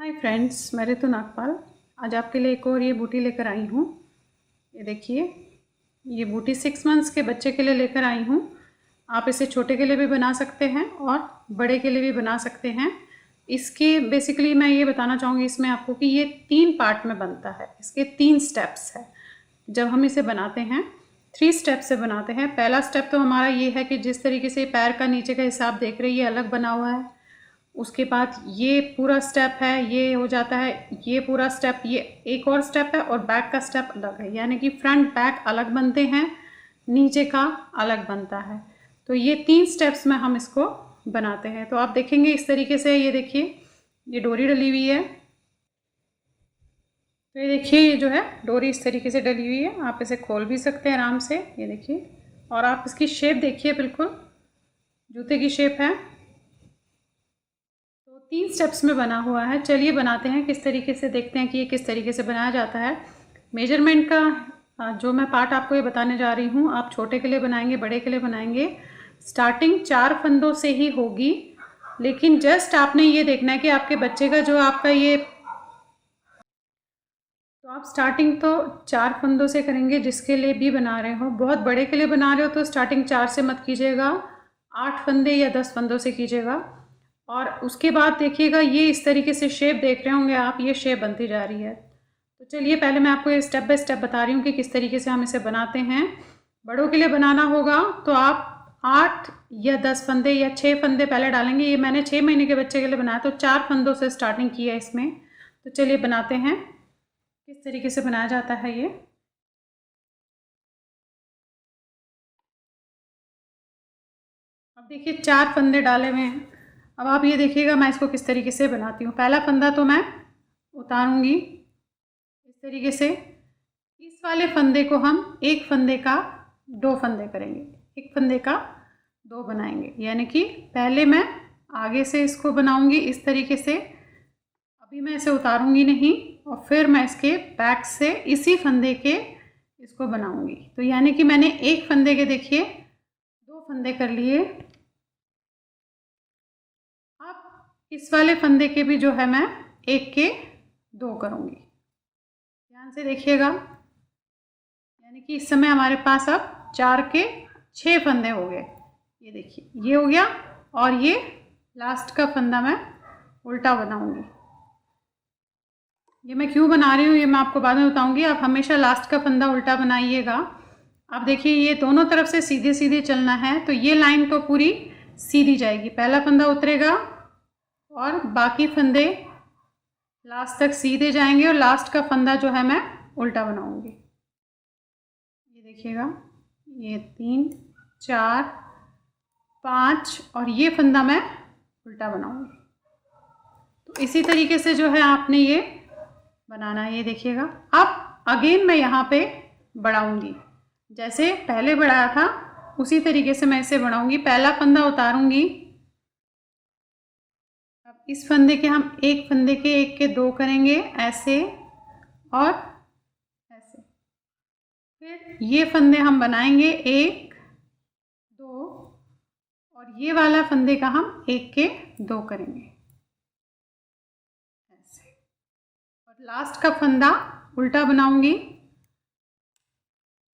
Hi friends, मैं रितु नागपाल आज आपके लिए एक और ये बूटी लेकर आई हूँ। ये देखिए, ये बूटी 6 मंथ्स के बच्चे के लिए लेकर आई हूँ। आप इसे छोटे के लिए भी बना सकते हैं और बड़े के लिए भी बना सकते हैं। इसके बेसिकली मैं ये बताना चाहूँगी इसमें आपको कि ये 3 पार्ट में बनता है। इसके 3 स्टेप्स है। जब हम इसे बनाते हैं 3 स्टेप से बनाते हैं। पहला स्टेप तो हमारा ये है कि जिस तरीके से पैर का नीचे का हिसाब देख रहे हैं ये अलग बना हुआ है। उसके बाद ये पूरा स्टेप है, ये हो जाता है, ये पूरा स्टेप, ये एक और स्टेप है और बैक का स्टेप अलग है, यानी कि फ्रंट बैक अलग बनते हैं, नीचे का अलग बनता है। तो ये 3 स्टेप्स में हम इसको बनाते हैं। तो आप देखेंगे इस तरीके से, ये देखिए ये डोरी डली हुई है। तो ये देखिए ये जो है डोरी इस तरीके से डली हुई है। आप इसे खोल भी सकते हैं आराम से, ये देखिए। और आप इसकी शेप देखिए, बिल्कुल जूते की शेप है। तो 3 स्टेप्स में बना हुआ है। चलिए बनाते हैं किस तरीके से, देखते हैं कि ये किस तरीके से बनाया जाता है। मेजरमेंट का जो मैं पार्ट आपको ये बताने जा रही हूँ, आप छोटे के लिए बनाएंगे, बड़े के लिए बनाएंगे, स्टार्टिंग 4 फंदों से ही होगी। लेकिन जस्ट आपने ये देखना है कि आपके बच्चे का जो आपका ये, तो आप स्टार्टिंग तो 4 फंदों से करेंगे जिसके लिए भी बना रहे हो। बहुत बड़े के लिए बना रहे हो तो स्टार्टिंग 4 से मत कीजिएगा, 8 फंदे या 10 फंदों से कीजिएगा। और उसके बाद देखिएगा ये इस तरीके से शेप देख रहे होंगे आप, ये शेप बनती जा रही है। तो चलिए पहले मैं आपको ये स्टेप बाय स्टेप बता रही हूँ कि किस तरीके से हम इसे बनाते हैं। बड़ों के लिए बनाना होगा तो आप 8 या 10 फंदे या 6 फंदे पहले डालेंगे। ये मैंने 6 महीने के बच्चे के लिए बनाया तो 4 फंदों से स्टार्टिंग की है इसमें। तो चलिए बनाते हैं किस तरीके से बनाया जाता है ये। अब देखिए 4 फंदे डाले हुए हैं। अब आप ये देखिएगा मैं इसको किस तरीके से बनाती हूँ। पहला फंदा तो मैं उतारूंगी इस तरीके से। इस वाले फंदे को हम एक फंदे का 2 फंदे करेंगे, एक फंदे का 2 बनाएंगे, यानी कि पहले मैं आगे से इसको बनाऊंगी इस तरीके से। अभी मैं इसे उतारूंगी नहीं और फिर मैं इसके बैक से इसी फंदे के इसको बनाऊंगी। तो यानी कि मैंने एक फंदे के देखिए 2 फंदे कर लिए। अब इस वाले फंदे के भी जो है मैं एक के 2 करूंगी। ध्यान से देखिएगा, यानी कि इस समय हमारे पास अब 4 के 6 फंदे हो गए। ये देखिए ये हो गया और ये लास्ट का फंदा मैं उल्टा बनाऊंगी। ये मैं क्यों बना रही हूँ ये मैं आपको बाद में बताऊंगी। आप हमेशा लास्ट का फंदा उल्टा बनाइएगा। अब देखिए ये दोनों तरफ से सीधे सीधे चलना है तो ये लाइन तो पूरी सीधी जाएगी। पहला फंदा उतरेगा और बाकी फंदे लास्ट तक सीधे जाएंगे और लास्ट का फंदा जो है मैं उल्टा बनाऊंगी। ये देखिएगा, ये 3 4 5 और ये फंदा मैं उल्टा बनाऊंगी। तो इसी तरीके से जो है आपने ये बनाना है। ये देखिएगा, अब अगेन मैं यहाँ पे बढ़ाऊंगी, जैसे पहले बढ़ाया था उसी तरीके से मैं इसे बढ़ाऊंगी। पहला फंदा उतारूंगी। अब इस फंदे के हम एक फंदे के एक के 2 करेंगे ऐसे और ऐसे। फिर ये फंदे हम बनाएंगे 1 2 और ये वाला फंदे का हम एक के 2 करेंगे ऐसे। और लास्ट का फंदा उल्टा बनाऊंगी।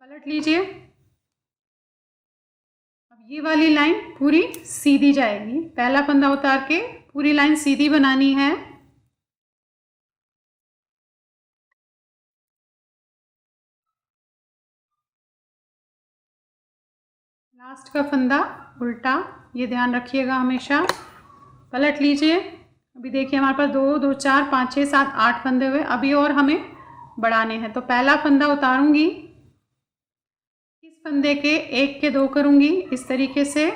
पलट लीजिए। अब ये वाली लाइन पूरी सीधी जाएगी। पहला फंदा उतार के पूरी लाइन सीधी बनानी है। लास्ट का फंदा उल्टा, ये ध्यान रखिएगा हमेशा। पलट लीजिए। अभी देखिए हमारे पास 2 2 4 5 6 7 8 फंदे हुए। अभी और हमें बढ़ाने हैं। तो पहला फंदा उतारूंगी, इस फंदे के एक के 2 करूंगी इस तरीके से।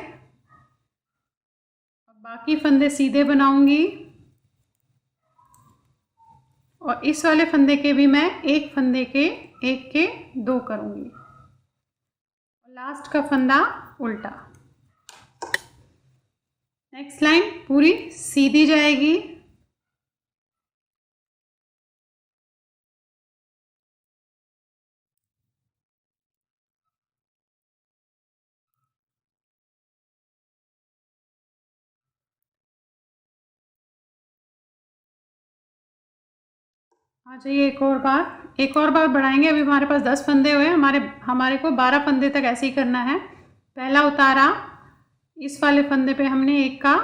बाकी फंदे सीधे बनाऊंगी और इस वाले फंदे के भी मैं एक फंदे के एक के 2 करूंगी। लास्ट का फंदा उल्टा। नेक्स्ट लाइन पूरी सीधी जाएगी। आ जाइए एक और बार बढ़ाएंगे। अभी हमारे पास 10 फंदे हुए हैं, हमारे को 12 फंदे तक ऐसे ही करना है। पहला उतारा, इस वाले फंदे पे हमने एक का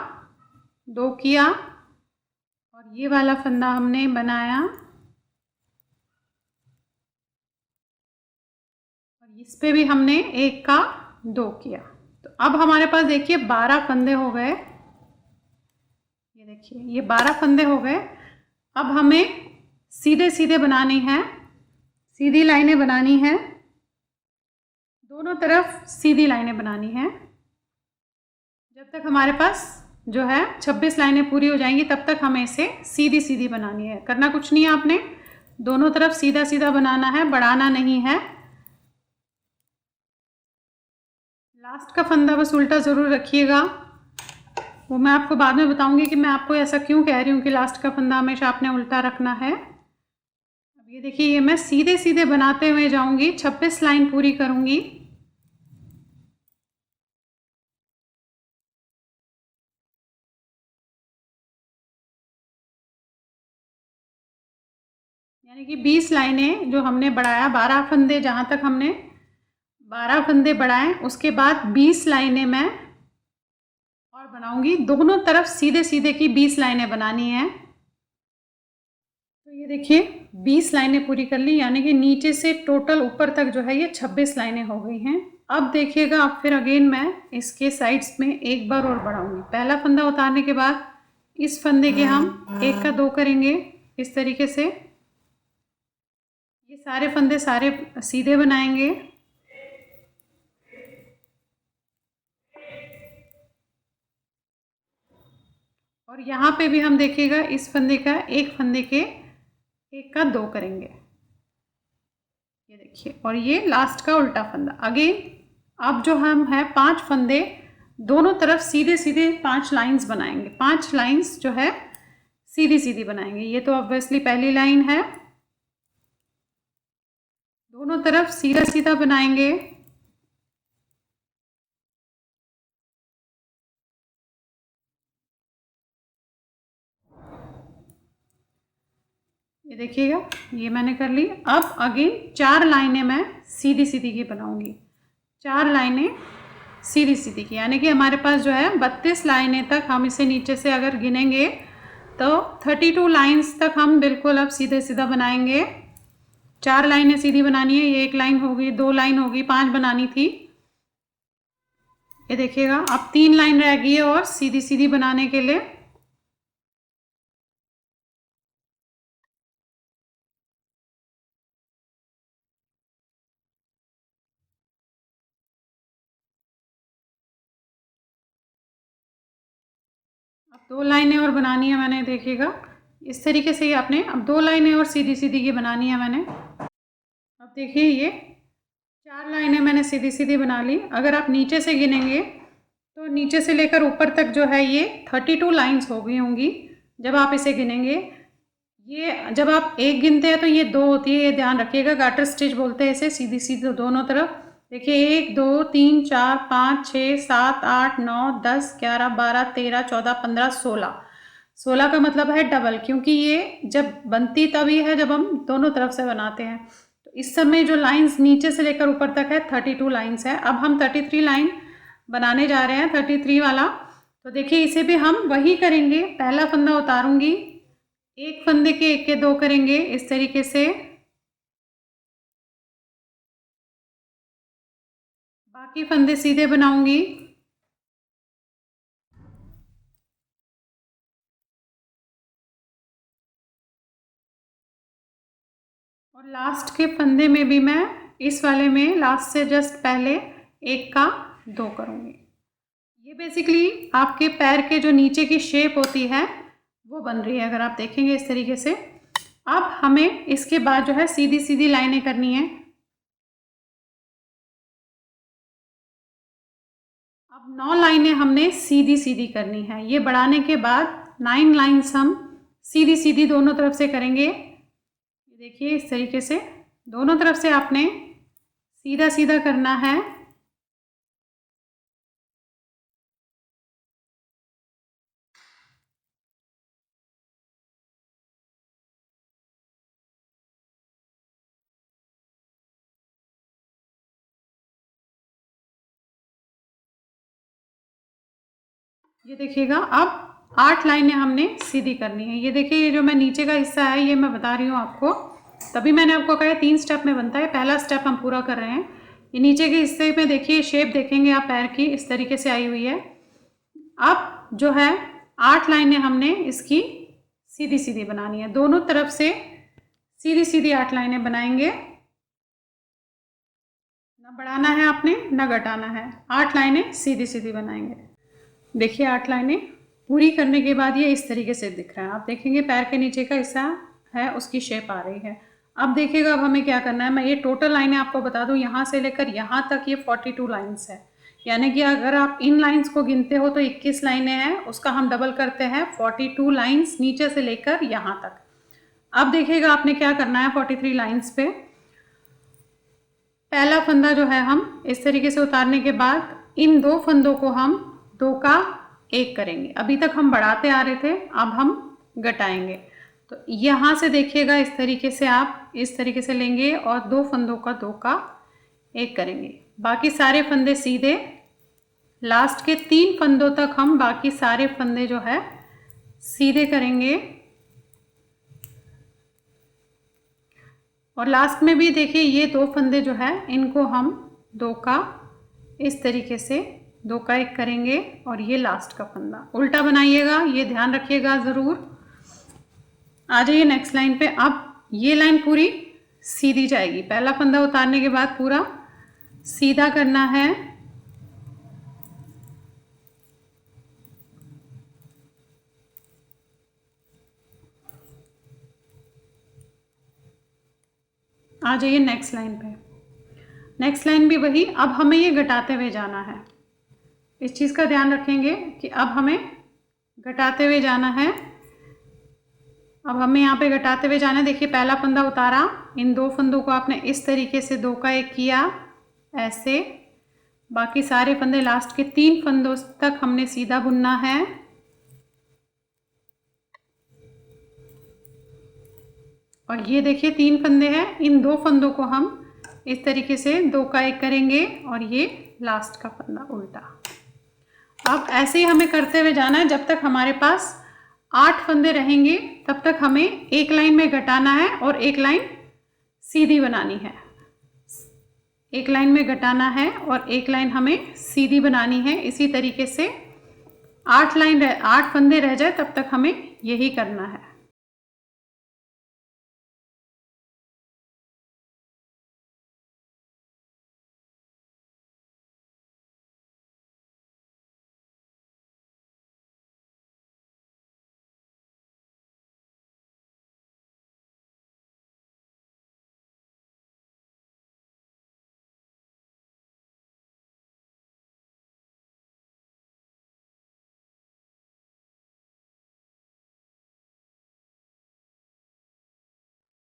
2 किया और ये वाला फंदा हमने बनाया और इस पे भी हमने एक का 2 किया। तो अब हमारे पास देखिए 12 फंदे हो गए। ये देखिए ये 12 फंदे हो गए। अब हमें सीधे सीधे बनानी है, सीधी लाइनें बनानी है, दोनों तरफ सीधी लाइनें बनानी है। जब तक हमारे पास जो है 26 लाइनें पूरी हो जाएंगी तब तक हमें इसे सीधी सीधी बनानी है। करना कुछ नहीं है, आपने दोनों तरफ सीधा सीधा बनाना है, बढ़ाना नहीं है। लास्ट का फंदा बस उल्टा ज़रूर रखिएगा, वो मैं आपको बाद में बताऊंगी कि मैं आपको ऐसा क्यों कह रही हूँ कि लास्ट का फंदा हमेशा आपने उल्टा रखना है। अब ये देखिए ये मैं सीधे सीधे बनाते हुए जाऊंगी, 26 लाइन पूरी करूंगी। यानी कि 20 लाइनें जो हमने बढ़ाया, 12 फंदे जहाँ तक हमने 12 फंदे बढ़ाए, उसके बाद 20 लाइनें मैं और बनाऊंगी। दोनों तरफ सीधे सीधे की 20 लाइनें बनानी है। तो ये देखिए 20 लाइनें पूरी कर ली, यानी कि नीचे से टोटल ऊपर तक जो है ये 26 लाइनें हो गई हैं। अब देखिएगा, अब फिर अगेन मैं इसके साइड्स में एक बार और बढ़ाऊंगी। पहला फंदा उतारने के बाद इस फंदे के हम एक का 2 करेंगे इस तरीके से। ये सारे फंदे सारे सीधे बनाएंगे और यहाँ पे भी हम देखिएगा इस फंदे का एक फंदे के एक का 2 करेंगे। ये देखिए, और ये लास्ट का उल्टा फंदा अगेन। अब जो हम है 5 फंदे दोनों तरफ सीधे सीधे 5 लाइंस बनाएंगे। 5 लाइंस जो है सीधी सीधी बनाएंगे। ये तो ऑब्वियसली पहली लाइन है, दोनों तरफ सीधा सीधा बनाएंगे। ये देखिएगा ये मैंने कर ली। अब अगेन 4 लाइनें मैं सीधी सीधी की बनाऊंगी, 4 लाइनें सीधी सीधी की, यानी कि हमारे पास जो है 32 लाइनें तक हम इसे नीचे से अगर गिनेंगे तो 32 लाइंस तक हम बिल्कुल अब सीधे सीधा बनाएंगे। 4 लाइनें सीधी बनानी है, ये एक लाइन होगी, 2 लाइन होगी, 5 बनानी थी। ये देखिएगा अब 3 लाइन रह गई है और सीधी सीधी बनाने के लिए। अब 2 लाइनें और बनानी है मैंने, देखिएगा इस तरीके से ही आपने अब 2 लाइनें और सीधी सीधी की बनानी है मैंने। अब देखिए ये 4 लाइनें मैंने सीधी सीधी बना ली। अगर आप नीचे से गिनेंगे तो नीचे से लेकर ऊपर तक जो है ये 32 लाइंस हो गई होंगी जब आप इसे गिनेंगे। ये जब आप एक गिनते हैं तो ये 2 होती है, ये ध्यान रखिएगा। गाटर स्टिच बोलते हैं इसे, सीधी सीधी दोनों तरफ। देखिए 1 2 3 4 5 6 7 8 9 10 11 12 13 14 15 16। 16 का मतलब है डबल, क्योंकि ये जब बनती तभी है जब हम दोनों तरफ से बनाते हैं। तो इस समय जो लाइंस नीचे से लेकर ऊपर तक है 32 लाइंस है। अब हम 33 लाइन बनाने जा रहे हैं, 33 वाला। तो देखिए इसे भी हम वही करेंगे, पहला फंदा उतारूंगी, एक फंदे के एक के 2 करेंगे इस तरीके से। बाकी फंदे सीधे बनाऊंगी और लास्ट के फंदे में भी मैं इस वाले में लास्ट से जस्ट पहले एक का 2 करूंगी। ये बेसिकली आपके पैर के जो नीचे की शेप होती है वो बन रही है, अगर आप देखेंगे इस तरीके से। अब हमें इसके बाद जो है सीधी सीधी लाइनें करनी है। अब 9 लाइनें हमने सीधी सीधी करनी है। ये बढ़ाने के बाद 9 लाइन्स हम सीधी सीधी दोनों तरफ से करेंगे। ये देखिए इस तरीके से दोनों तरफ से आपने सीधा सीधा करना है। ये देखिएगा अब 8 लाइनें हमने सीधी करनी है। ये देखिए ये जो मैं नीचे का हिस्सा है ये मैं बता रही हूँ आपको, तभी मैंने आपको कहा 3 स्टेप में बनता है। पहला स्टेप हम पूरा कर रहे हैं। ये नीचे के हिस्से में देखिए शेप देखेंगे आप पैर की इस तरीके से आई हुई है। अब जो है 8 लाइनें हमने इसकी सीधी सीधी बनानी है, दोनों तरफ से सीधी सीधी 8 लाइनें बनाएंगे। ना बढ़ाना है आपने ना घटाना है, 8 लाइनें सीधी सीधी बनाएंगे। देखिए 8 लाइनें पूरी करने के बाद ये इस तरीके से दिख रहा है। आप देखेंगे पैर के नीचे का हिस्सा है उसकी शेप आ रही है। अब देखिएगा अब हमें क्या करना है, मैं ये टोटल लाइनें आपको बता दूं, यहाँ से लेकर यहाँ तक ये 42 लाइन्स है। यानी कि अगर आप इन लाइन्स को गिनते हो तो 21 लाइनें हैं, उसका हम डबल करते हैं 42 लाइन्स नीचे से लेकर यहाँ तक। अब देखिएगा आपने क्या करना है 43 लाइन्स पे पहला फंदा जो है हम इस तरीके से उतारने के बाद इन 2 फंदों को हम 2 का 1 करेंगे। अभी तक हम बढ़ाते आ रहे थे, अब हम घटाएंगे। तो यहाँ से देखिएगा इस तरीके से आप इस तरीके से लेंगे और 2 फंदों का 2 का 1 करेंगे। बाकी सारे फंदे सीधे, लास्ट के 3 फंदों तक हम बाकी सारे फंदे जो है सीधे करेंगे। और लास्ट में भी देखिए ये 2 फंदे जो है इनको हम 2 का इस तरीके से 2 का 1 करेंगे और ये लास्ट का फंदा उल्टा बनाइएगा, ये ध्यान रखिएगा ज़रूर। आ जाइए नेक्स्ट लाइन पे। अब ये लाइन पूरी सीधी जाएगी, पहला फंदा उतारने के बाद पूरा सीधा करना है। आ जाइए नेक्स्ट लाइन पे। नेक्स्ट लाइन भी वही, अब हमें ये घटाते हुए जाना है। इस चीज़ का ध्यान रखेंगे कि अब हमें घटाते हुए जाना है। अब हमें यहाँ पे घटाते हुए जाना है। देखिए पहला फंदा उतारा, इन 2 फंदों को आपने इस तरीके से 2 का 1 किया ऐसे। बाकी सारे फंदे लास्ट के 3 फंदों तक हमने सीधा बुनना है। और ये देखिए 3 फंदे हैं, इन 2 फंदों को हम इस तरीके से 2 का 1 करेंगे और ये लास्ट का फंदा उल्टा। अब ऐसे ही हमें करते हुए जाना है जब तक हमारे पास 8 फंदे रहेंगे, तब तक हमें एक लाइन में घटाना है और एक लाइन सीधी बनानी है। एक लाइन में घटाना है और एक लाइन हमें सीधी बनानी है। इसी तरीके से 8 फंदे रह जाए तब तक हमें यही करना है।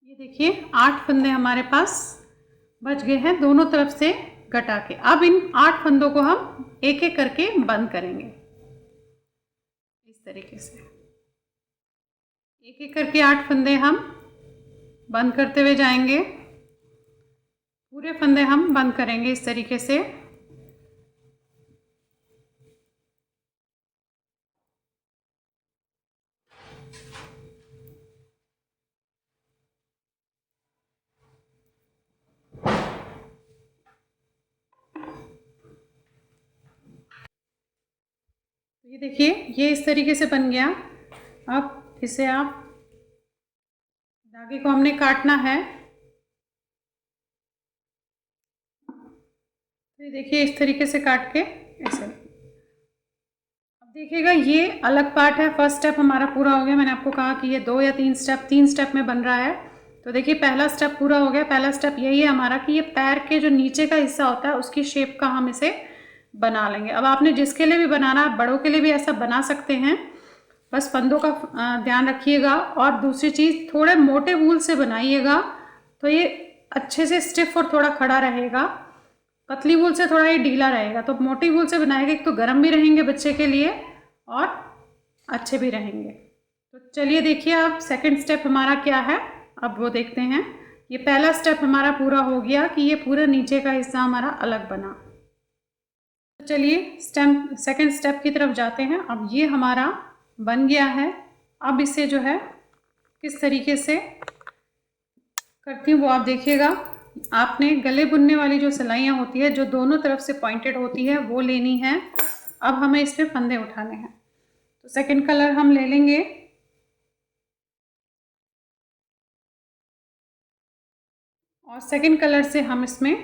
ये देखिए 8 फंदे हमारे पास बच गए हैं दोनों तरफ से घटा के। अब इन 8 फंदों को हम एक एक करके बंद करेंगे इस तरीके से। एक एक करके 8 फंदे हम बंद करते हुए जाएंगे, पूरे फंदे हम बंद करेंगे इस तरीके से। ये देखिए ये इस तरीके से बन गया। अब इसे आप धागे को हमने काटना है। तो ये देखिए इस तरीके से काट के ऐसे। अब देखिएगा ये अलग पार्ट है। फर्स्ट स्टेप हमारा पूरा हो गया। मैंने आपको कहा कि ये 2 या 3 स्टेप में बन रहा है। तो देखिए पहला स्टेप पूरा हो गया। पहला स्टेप यही है हमारा कि ये पैर के जो नीचे का हिस्सा होता है उसकी शेप का हम इसे बना लेंगे। अब आपने जिसके लिए भी बनाना, बड़ों के लिए भी ऐसा बना सकते हैं, बस फंदों का ध्यान रखिएगा। और दूसरी चीज़, थोड़े मोटे वूल से बनाइएगा तो ये अच्छे से स्टिफ और थोड़ा खड़ा रहेगा। पतली वूल से थोड़ा ये ढीला रहेगा। तो मोटी वूल से बनाएगा, एक तो गर्म भी रहेंगे बच्चे के लिए और अच्छे भी रहेंगे। तो चलिए देखिए अब सेकंड स्टेप हमारा क्या है, अब वो देखते हैं। ये पहला स्टेप हमारा पूरा हो गया कि ये पूरा नीचे का हिस्सा हमारा अलग बना। चलिए सेकंड स्टेप की तरफ जाते हैं। अब ये हमारा बन गया है। अब इसे जो है किस तरीके से करती हूँ वो आप देखिएगा। आपने गले बुनने वाली जो सिलाइयाँ होती है जो दोनों तरफ से पॉइंटेड होती है वो लेनी है। अब हमें इस पे फंदे उठाने हैं। तो सेकंड कलर हम ले लेंगे और सेकंड कलर से हम इसमें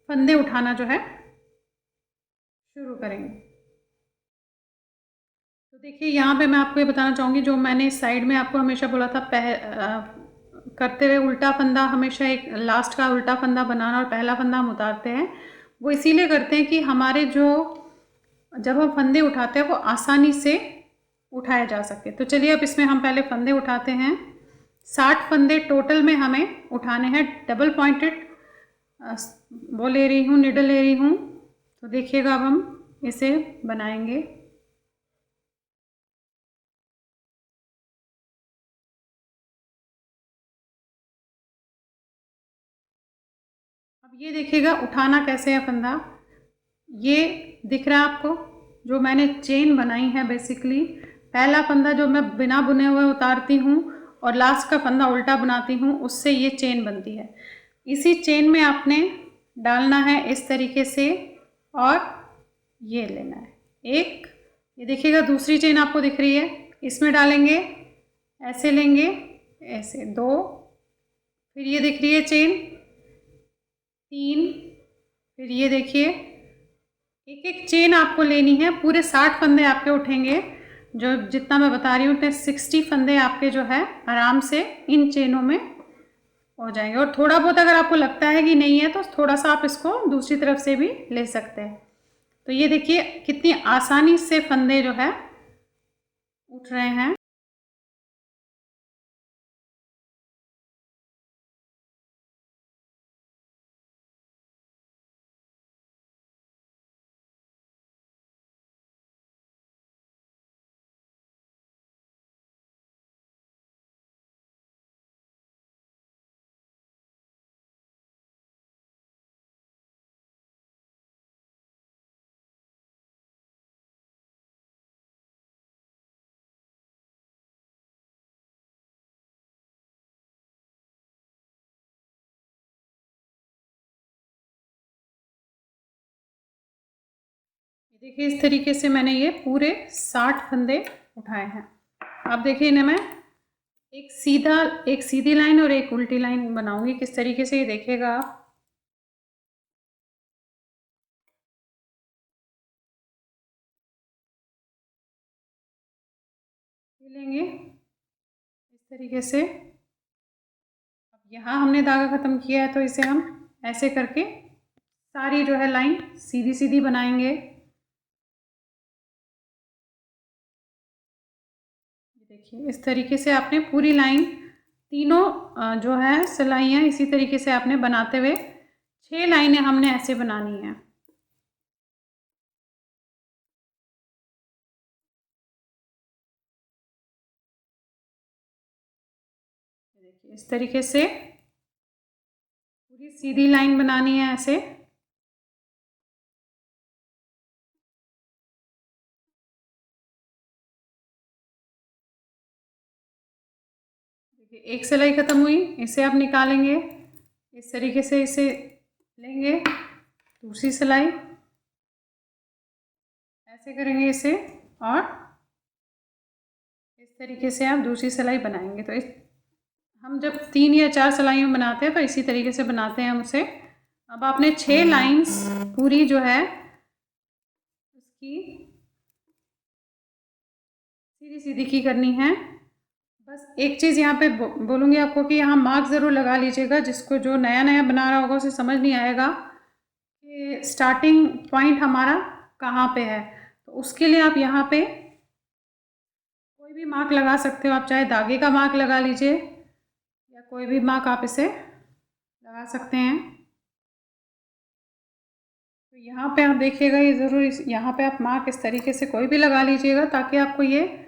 फंदे उठाना जो है शुरू करेंगे। तो देखिए यहाँ पे मैं आपको ये बताना चाहूँगी, जो मैंने साइड में आपको हमेशा बोला था करते हुए उल्टा फंदा, हमेशा एक लास्ट का उल्टा फंदा बनाना और पहला फंदा हम उतारते हैं, वो इसीलिए करते हैं कि हमारे जो जब हम फंदे उठाते हैं वो आसानी से उठाए जा सके। तो चलिए अब इसमें हम पहले फंदे उठाते हैं। 60 फंदे टोटल में हमें उठाने हैं। डबल पॉइंटेड वो ले रही हूँ, निडल ले रही हूँ। तो देखिएगा अब हम इसे बनाएंगे। अब ये देखिएगा उठाना कैसे है फंदा। ये दिख रहा है आपको, जो मैंने चेन बनाई है बेसिकली। पहला फंदा जो मैं बिना बुने हुए उतारती हूँ और लास्ट का फंदा उल्टा बनाती हूँ, उससे ये चेन बनती है। इसी चेन में आपने डालना है इस तरीके से और ये लेना है एक। ये देखिएगा दूसरी चेन आपको दिख रही है, इसमें डालेंगे, ऐसे लेंगे, ऐसे दो, फिर ये दिख रही है चेन, तीन, फिर ये देखिए एक एक चेन आपको लेनी है। पूरे 60 फंदे आपके उठेंगे। जो जितना मैं बता रही हूँ उतने 60 फंदे आपके जो है आराम से इन चेनों में हो जाएंगे। और थोड़ा बहुत अगर आपको लगता है कि नहीं है तो थोड़ा सा आप इसको दूसरी तरफ से भी ले सकते हैं। तो ये देखिए कितनी आसानी से फंदे जो है उठ रहे हैं। देखिए इस तरीके से मैंने ये पूरे 60 फंदे उठाए हैं। अब देखिए इन्हें मैं एक सीधी लाइन और एक उल्टी लाइन बनाऊंगी। किस तरीके से ये देखिएगा आप। लेंगे इस तरीके से। अब यहाँ हमने धागा ख़त्म किया है तो इसे हम ऐसे करके सारी जो है लाइन सीधी सीधी बनाएंगे। देखिए इस तरीके से आपने पूरी लाइन तीनों जो है सिलाइयाँ इसी तरीके से आपने बनाते हुए 6 लाइनें हमने ऐसे बनानी है। देखिए इस तरीके से पूरी सीधी लाइन बनानी है ऐसे। देखिए एक सिलाई ख़त्म हुई, इसे आप निकालेंगे इस तरीके से, इसे लेंगे, दूसरी सिलाई ऐसे करेंगे इसे और इस तरीके से आप दूसरी सिलाई बनाएंगे। तो इस हम जब 3 या 4 सिलाइयाँ बनाते हैं तो इसी तरीके से बनाते हैं हम उसे। अब आपने 6 लाइंस पूरी जो है उसकी सीधी सीधी की करनी है। बस एक चीज़ यहाँ पे बोलूँगी आपको कि यहाँ मार्क ज़रूर लगा लीजिएगा। जिसको जो नया नया बना रहा होगा उसे समझ नहीं आएगा कि स्टार्टिंग पॉइंट हमारा कहाँ पे है। तो उसके लिए आप यहाँ पे कोई भी मार्क लगा सकते हो। आप चाहे धागे का मार्क लगा लीजिए या कोई भी मार्क आप इसे लगा सकते हैं। तो यहाँ पे आप देखिएगा, ये ज़रूर यहाँ पे आप मार्क इस तरीके से कोई भी लगा लीजिएगा ताकि आपको ये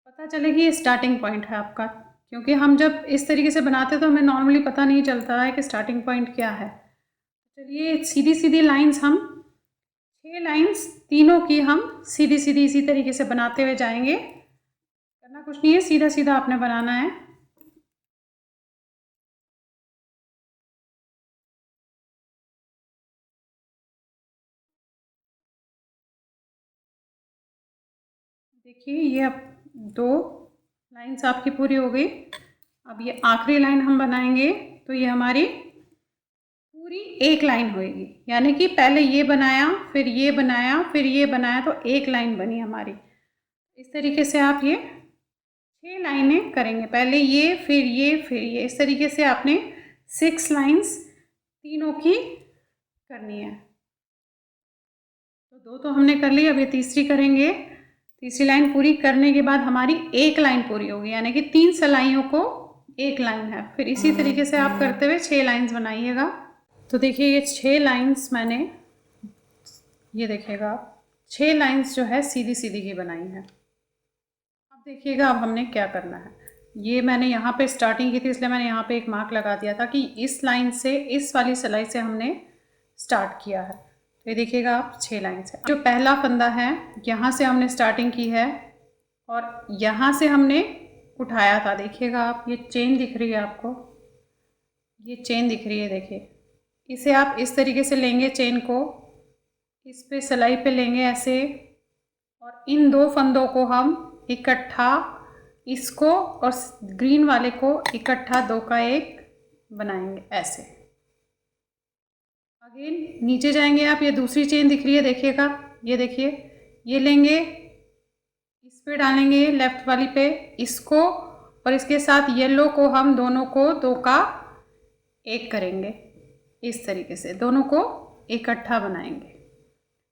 पता चले कि ये स्टार्टिंग पॉइंट है आपका। क्योंकि हम जब इस तरीके से बनाते हैं तो हमें नॉर्मली पता नहीं चलता है कि स्टार्टिंग पॉइंट क्या है। चलिए सीधी सीधी लाइंस हम 6 लाइंस तीनों की हम सीधी सीधी इसी तरीके से बनाते हुए जाएंगे। करना कुछ नहीं है, सीधा सीधा आपने बनाना है। देखिए ये अब 2 लाइंस आपकी पूरी हो गई। अब ये आखिरी लाइन हम बनाएंगे तो ये हमारी पूरी एक लाइन होएगी, यानी कि पहले ये बनाया, फिर ये बनाया, फिर ये बनाया, तो एक लाइन बनी हमारी। इस तरीके से आप ये 6 लाइनें करेंगे, पहले ये, फिर ये, फिर ये, इस तरीके से आपने 6 लाइंस तीनों की करनी है। तो 2 तो हमने कर ली, अब ये तीसरी करेंगे। तीसरी लाइन पूरी करने के बाद हमारी एक लाइन पूरी होगी, यानी कि 3 सिलाइयों को एक लाइन है। फिर इसी तरीके से आप करते हुए 6 लाइंस बनाइएगा। तो देखिए ये 6 लाइंस मैंने, ये देखिएगा 6 लाइंस जो है सीधी सीधी की बनाई है। अब देखिएगा अब हमने क्या करना है। ये मैंने यहाँ पे स्टार्टिंग की थी, इसलिए मैंने यहाँ पे एक मार्क लगा दिया था कि इस लाइन से, इस वाली सिलाई से हमने स्टार्ट किया है। तो ये देखिएगा आप 6 लाइन से, जो पहला फंदा है यहाँ से हमने स्टार्टिंग की है और यहाँ से हमने उठाया था। देखिएगा आप, ये चेन दिख रही है आपको, ये चेन दिख रही है, देखिए इसे आप इस तरीके से लेंगे, चेन को इस पे सिलाई पे लेंगे ऐसे, और इन 2 फंदों को हम इकट्ठा, इसको और ग्रीन वाले को इकट्ठा 2 का 1 बनाएंगे ऐसे। अगेन नीचे जाएंगे आप, ये दूसरी चेन दिख रही है, देखिएगा ये देखिए, ये लेंगे, इस पे डालेंगे लेफ्ट वाली पे इसको, और इसके साथ येलो को हम दोनों को 2 का 1 करेंगे। इस तरीके से दोनों को इकट्ठा बनाएंगे।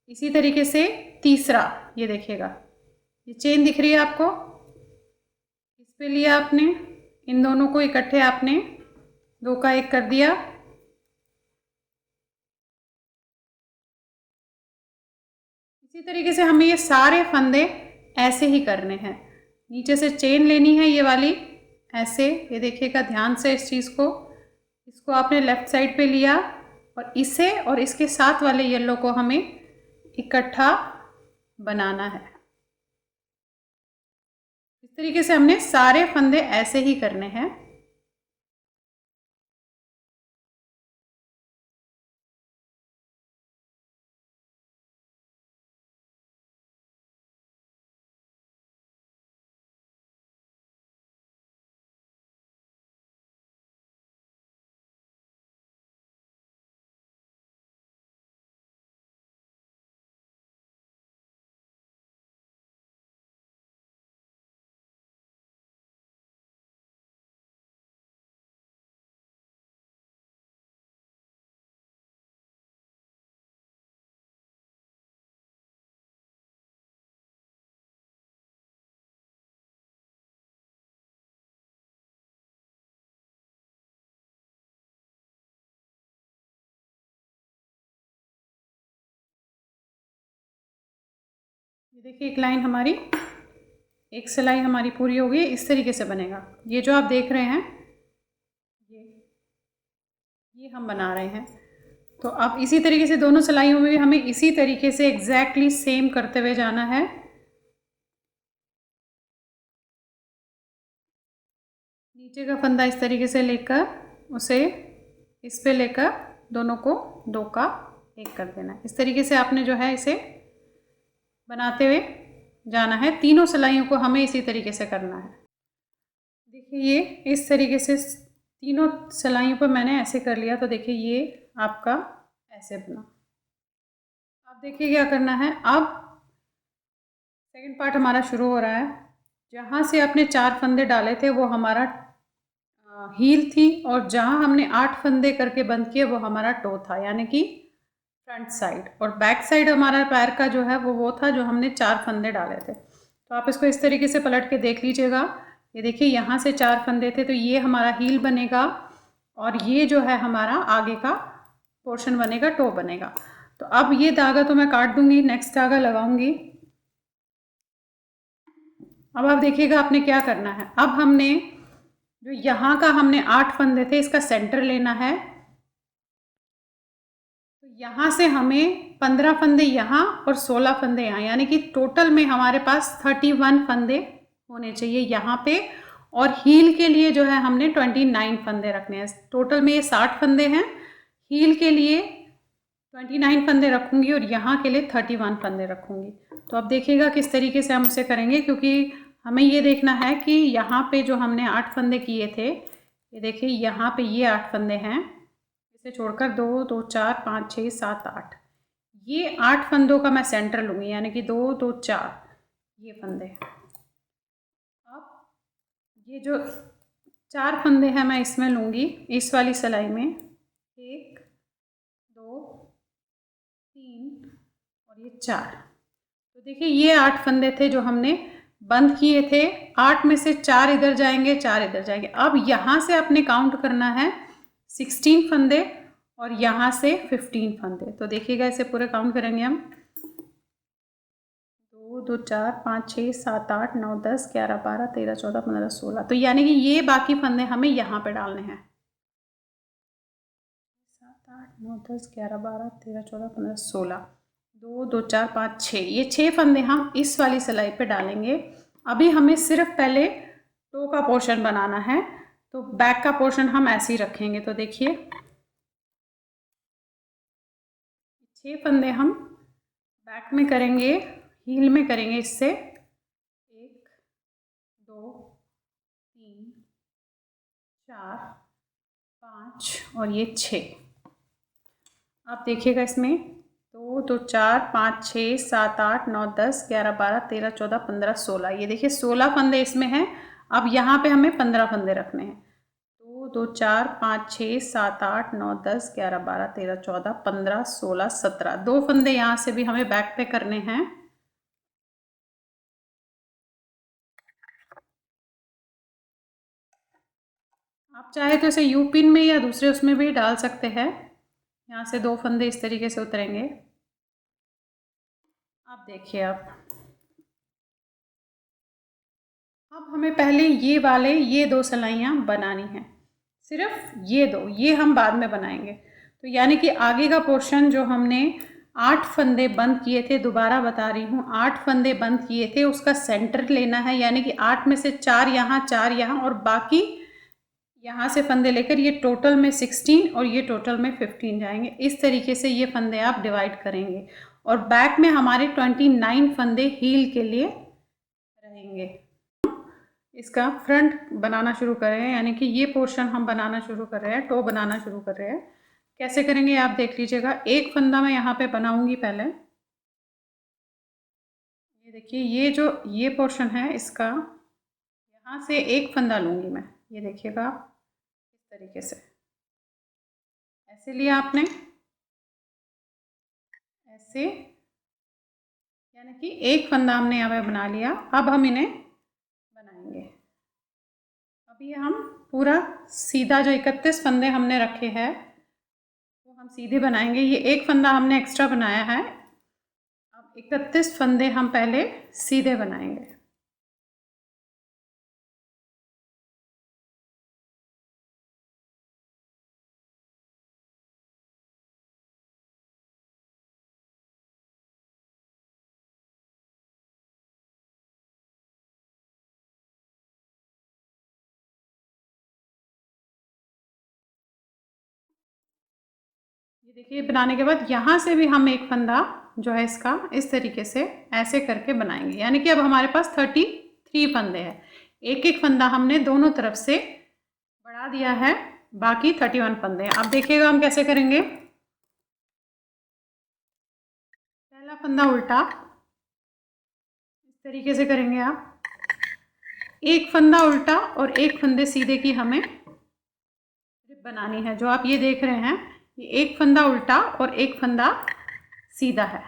इसी तरीके से तीसरा, ये देखिएगा, ये चेन दिख रही है आपको, इस पे लिया आपने, इन दोनों को इकट्ठे आपने 2 का 1 कर दिया। इसी तरीके से हमें ये सारे फंदे ऐसे ही करने हैं। नीचे से चेन लेनी है ये वाली ऐसे, ये देखिएगा ध्यान से इस चीज़ को, इसको आपने लेफ़्ट साइड पे लिया और इसे और इसके साथ वाले येलो को हमें इकट्ठा बनाना है। इस तरीके से हमने सारे फंदे ऐसे ही करने हैं। ये देखिए एक लाइन हमारी, एक सिलाई हमारी पूरी हो गई। इस तरीके से बनेगा। ये जो आप देख रहे हैं ये हम बना रहे हैं। तो अब इसी तरीके से दोनों सिलाइयों में भी हमें इसी तरीके से एग्जैक्टली सेम करते हुए जाना है। नीचे का फंदा इस तरीके से लेकर उसे इस पे लेकर दोनों को 2 का 1 कर देना है। इस तरीके से आपने जो है इसे बनाते हुए जाना है। तीनों सिलाइयों को हमें इसी तरीके से करना है। देखिए ये इस तरीके से तीनों सिलाइयों पर मैंने ऐसे कर लिया। तो देखिए ये आपका ऐसे बना। अब देखिए क्या करना है। अब सेकंड पार्ट हमारा शुरू हो रहा है। जहाँ से आपने 4 फंदे डाले थे वो हमारा हील थी, और जहाँ हमने 8 फंदे करके बंद किए वो हमारा टो था, यानी कि फ्रंट साइड। और बैक साइड हमारा पैर का जो है वो था जो हमने 4 फंदे डाले थे। तो आप इसको इस तरीके से पलट के देख लीजिएगा। ये देखिए यहाँ से 4 फंदे थे, तो ये हमारा हील बनेगा, और ये जो है हमारा आगे का पोर्शन बनेगा, टो बनेगा। तो अब ये धागा तो मैं काट दूंगी, नेक्स्ट धागा लगाऊंगी। अब आप देखिएगा आपने क्या करना है। अब हमने जो यहाँ का हमने 8 फंदे थे, इसका सेंटर लेना है। तो यहाँ से हमें 15 फंदे यहाँ और 16 फंदे यहाँ, यानी कि टोटल में हमारे पास 31 फंदे होने चाहिए यहाँ पे। और हील के लिए जो है हमने 29 फंदे रखने हैं। टोटल में ये 60 फंदे हैं, हील के लिए 29 फंदे रखूँगी और यहाँ के लिए 31 फंदे रखूँगी। तो अब देखिएगा किस तरीके से हम उसे करेंगे, क्योंकि हमें ये देखना है कि यहाँ पे जो हमने 8 फंदे किए थे, ये देखिए यहाँ पे ये 8 फंदे हैं, इसे छोड़कर 2 2 4 5 6 7 8, ये 8 फंदों का मैं सेंटर लूँगी, यानी कि 2 2 4 ये फंदे। अब ये जो 4 फंदे हैं मैं इसमें लूँगी, इस वाली सिलाई में, 1 2 3 और ये 4। तो देखिए ये 8 फंदे थे जो हमने बंद किए थे, 8 में से 4 इधर जाएंगे, 4 इधर जाएंगे। अब यहाँ से अपने काउंट करना है 16 फंदे और यहाँ से 15 फंदे। तो देखिएगा इसे पूरे काउंट करेंगे हम, 2 2 4 5 6 7 8 9 10 11 12 13 14 15 16। तो यानी कि ये बाकी फंदे हमें यहाँ पे डालने हैं, 7 8 9 10 11 12 13 14 15 16, 2 2 4 5 6, ये 6 फंदे हम इस वाली सिलाई पे डालेंगे। अभी हमें सिर्फ पहले टो का पोर्शन बनाना है, तो बैक का पोर्शन हम ऐसे ही रखेंगे। तो देखिए 6 फंदे हम बैक में करेंगे, हील में करेंगे इससे 1 2 3 4 5 और ये 6। आप देखिएगा इसमें 2 2 4 5 6 7 8 9 10 11 12 13 14 15 16, ये देखिए 16 फंदे इसमें हैं। अब यहाँ पे हमें 15 फंदे रखने हैं, 2 2 4 5 6 7 8 9 10 11 12 13 14 15 16 17, 2 फंदे यहाँ से भी हमें बैक पे करने हैं। आप चाहे तो इसे यू पिन में या दूसरे उसमें भी डाल सकते हैं। यहाँ से 2 फंदे इस तरीके से उतरेंगे। आप देखिए अब हमें पहले ये वाले ये 2 सिलाइयाँ बनानी हैं, सिर्फ ये 2, ये हम बाद में बनाएंगे। तो यानी कि आगे का पोर्शन जो हमने 8 फंदे बंद किए थे, दोबारा बता रही हूँ, 8 फंदे बंद किए थे, उसका सेंटर लेना है, यानी कि 8 में से 4 यहाँ 4 यहाँ और बाकी यहाँ से फंदे लेकर ये टोटल में 16 और ये टोटल में 15 जाएंगे। इस तरीके से ये फंदे आप डिवाइड करेंगे और बैक में हमारे 29 फंदे हील के लिए रहेंगे। इसका फ्रंट बनाना शुरू कर रहे हैं, यानी कि ये पोर्शन हम बनाना शुरू कर रहे हैं, टो बनाना शुरू कर रहे हैं। कैसे करेंगे आप देख लीजिएगा। एक फंदा मैं यहाँ पे बनाऊंगी पहले, ये देखिए ये जो ये पोर्शन है इसका, यहाँ से एक फंदा लूँगी मैं, ये देखिएगा इस तरीके से, ऐसे लिया आपने, ऐसे, यानी कि एक फंदा हमने यहाँ पे बना लिया। अब हम इन्हें बनाएंगे। अब ये हम पूरा सीधा जो 31 फंदे हमने रखे हैं वो हम सीधे बनाएंगे। ये एक फंदा हमने एक्स्ट्रा बनाया है, अब 31 फंदे हम पहले सीधे बनाएंगे। ये देखिए बनाने के बाद यहाँ से भी हम एक फंदा जो है इसका इस तरीके से ऐसे करके बनाएंगे, यानी कि अब हमारे पास 33 फंदे हैं। एक एक फंदा हमने दोनों तरफ से बढ़ा दिया है, बाकी 31 फंदे हैं। अब देखिएगा हम कैसे करेंगे। पहला फंदा उल्टा इस तरीके से करेंगे आप, एक फंदा उल्टा और एक फंदे सीधे की हमें बनानी है। जो आप ये देख रहे हैं ये एक फंदा उल्टा और एक फंदा सीधा है,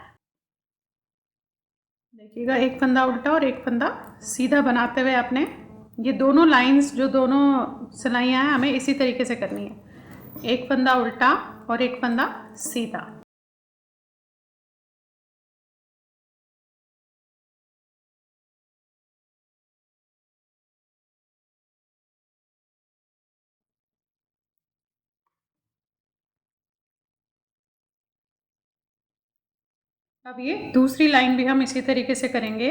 देखिएगा एक फंदा उल्टा और एक फंदा सीधा बनाते हुए आपने ये दोनों लाइंस जो दोनों सिलाइयाँ हैं हमें इसी तरीके से करनी है, एक फंदा उल्टा और एक फंदा सीधा। अब ये दूसरी लाइन भी हम इसी तरीके से करेंगे।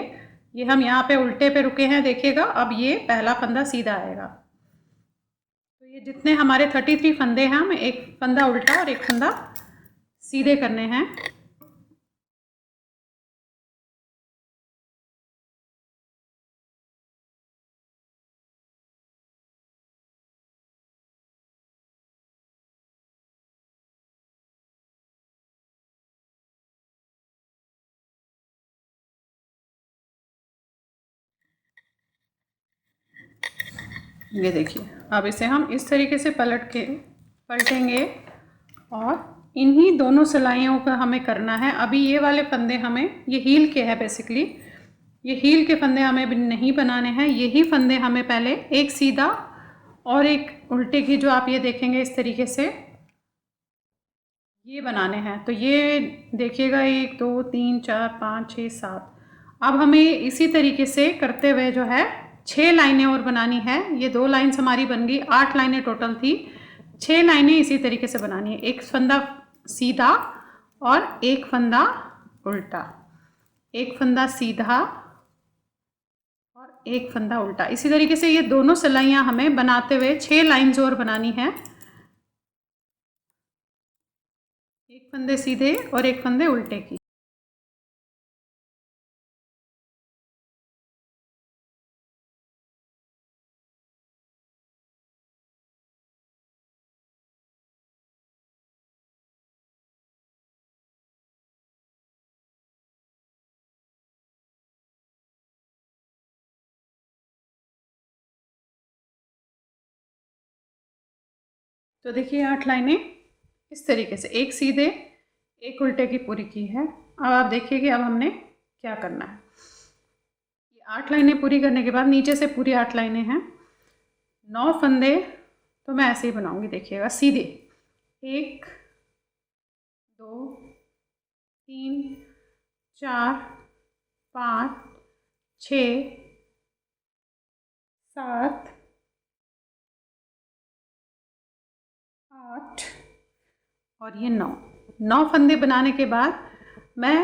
ये हम यहाँ पे उल्टे पे रुके हैं, देखिएगा। अब ये पहला फंदा सीधा आएगा। तो ये जितने हमारे 33 फंदे हैं, हमें एक फंदा उल्टा और एक फंदा सीधे करने हैं। ये देखिए, अब इसे हम इस तरीके से पलटेंगे और इन्हीं दोनों सिलाइयों का हमें करना है। अभी ये वाले फंदे हमें, ये हील के है बेसिकली, ये हील के फंदे हमें नहीं बनाने हैं। यही फंदे हमें पहले एक सीधा और एक उल्टे की, जो आप ये देखेंगे इस तरीके से, ये बनाने हैं। तो ये देखिएगा, 1 2 3 4 5 6 7। अब हमें इसी तरीके से करते हुए जो है 6 लाइनें और बनानी है। ये 2 लाइन्स हमारी बन गई, 8 लाइनें टोटल थी। 6 लाइनें इसी तरीके से बनानी है, एक फंदा सीधा और एक फंदा उल्टा, एक फंदा सीधा और एक फंदा उल्टा। इसी तरीके से ये दोनों सिलाइयाँ हमें बनाते हुए 6 लाइन्स और बनानी है, एक फंदे सीधे और एक फंदे उल्टे की। तो देखिए 8 लाइनें इस तरीके से, एक सीधे एक उल्टे की पूरी की है। अब आप देखिए कि अब हमने क्या करना है। ये 8 लाइनें पूरी करने के बाद नीचे से पूरी 8 लाइनें हैं, 9 फंदे तो मैं ऐसे ही बनाऊंगी, देखिएगा सीधे। 1 2 3 4 5 6 7 8 और ये 9 फंदे बनाने के बाद मैं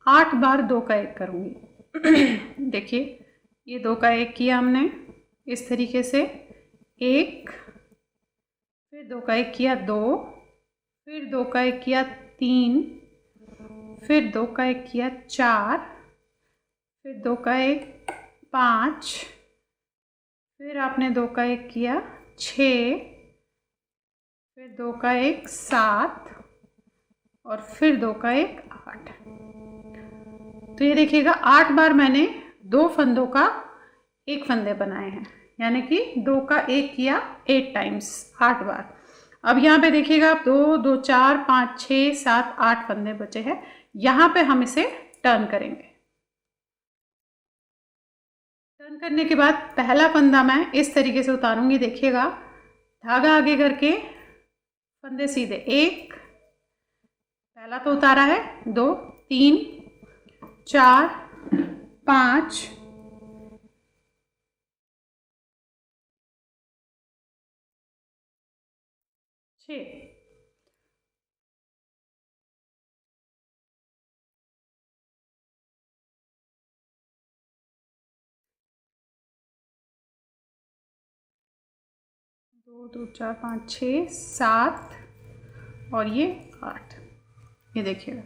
8 बार 2 का 1 करूँगी। देखिए, ये 2 का 1 किया हमने इस तरीके से, 1, फिर 2 का 1 किया 2, फिर 2 का 1 किया 3, फिर 2 का 1 किया 4, फिर 2 का 1 5, फिर आपने 2 का 1 किया 6, फिर 2 का 1 7 और फिर 2 का 1 8। तो ये देखिएगा 8 बार मैंने 2 फंदों का 1 फंदे बनाए हैं, यानी कि 2 का 1 किया 8 टाइम्स, 8 बार। अब यहाँ पे देखिएगा आप 2 2 4 5 6 7 8 फंदे बचे हैं। यहाँ पे हम इसे टर्न करेंगे। टर्न करने के बाद पहला फंदा मैं इस तरीके से उतारूंगी, देखिएगा, धागा आगे करके फंदे सीधे, 1 पहला तो उतारा है, 2 3 4 5 6, 2 2 4 5 6 7 और ये 8। ये देखिएगा,